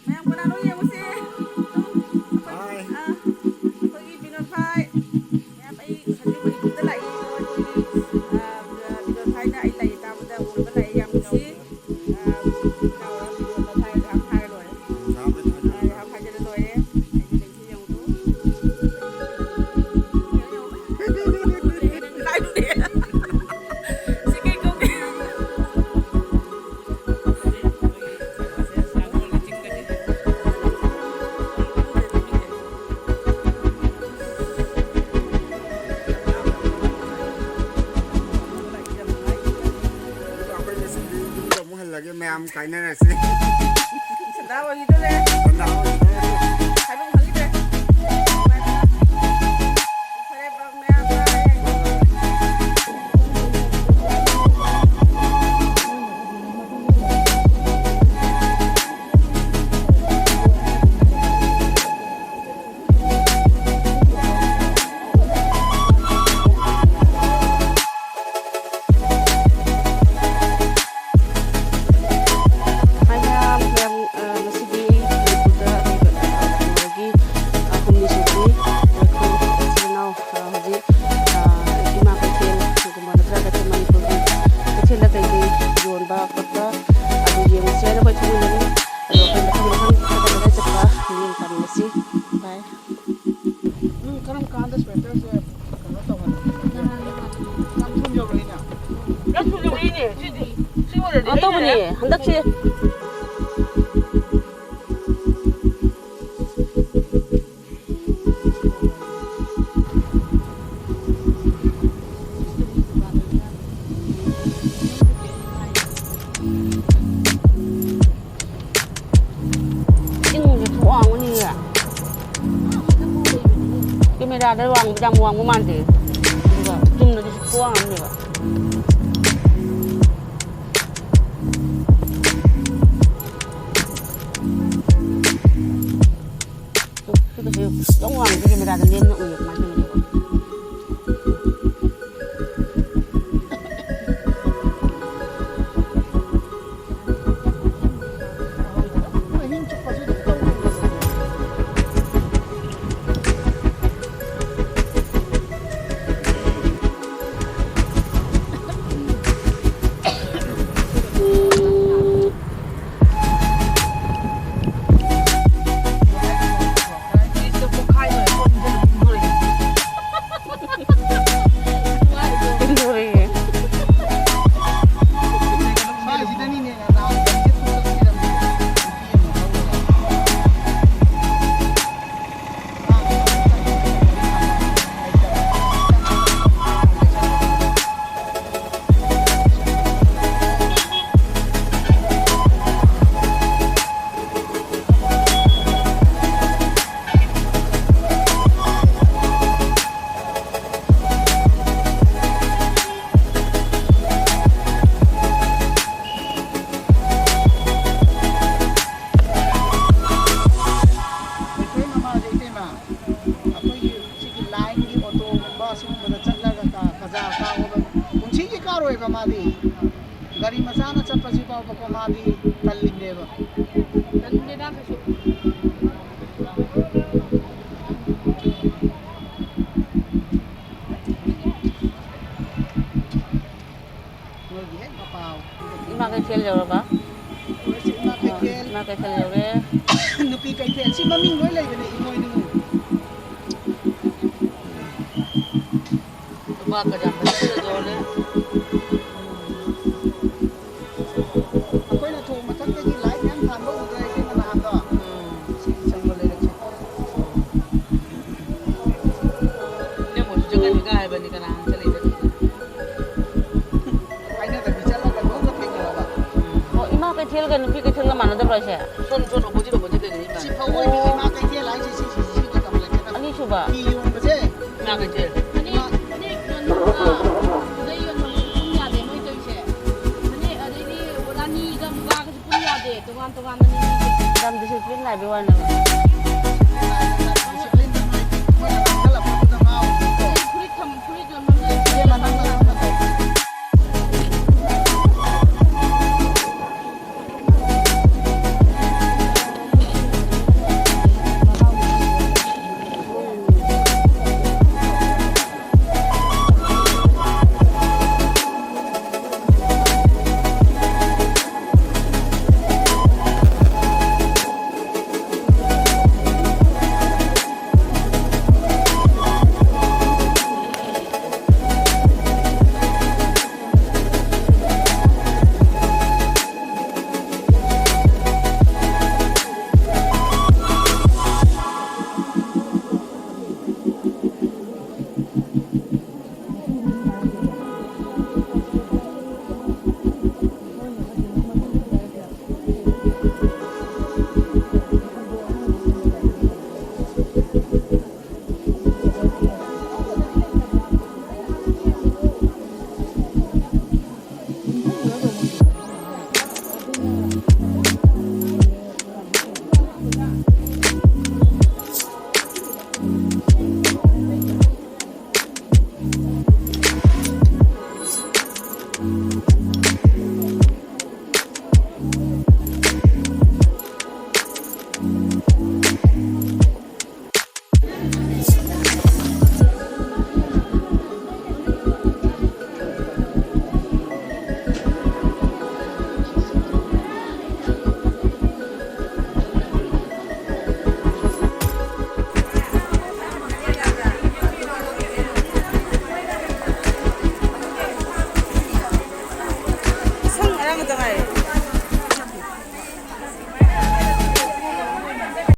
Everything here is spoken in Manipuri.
Mẹ con ăn nó nhiều gì? Tôi đi bên ngoài phai. Mẹ bay thật đi bên tới lại rồi. Bên ngoài phai này lại tao bây giờ muốn lại làm gì? Nào là bên ngoài phai làm phai rồi. Làm phai cho nó rồi đấy. Mình chỉ dùng thôi. Lại đủ đi. Xin cái công đi. lagi ma'am kainin na si. Sandawa dito deh. Sandawa dito. Habang hangit deh. Sarap ang maya 어떤 분이 한덕씨 cái đây hoàng trăm hoàng cũng mang thì chung là đi qua không được giống hoàng cái camera lên nó uổng mà Gari masana chapasi pa ko madi tallindeba tallindeba kaso ima cái khel rồi ba ima cái khel rồi nupi kai khel si maming noi lai bene imoi nu ba ka jam ba rồi tel kan pi ke tel mana da ba sha son oboji ke ni ba si phawoi bi ma kai tel ai si ka kam la ka ani suba ki yon ba je na ke tel ani dai yon ma pun ya de noi toi se ani adai ni wala ni ga muga ga pun ya de to gan ni dam disiplin lai be wa na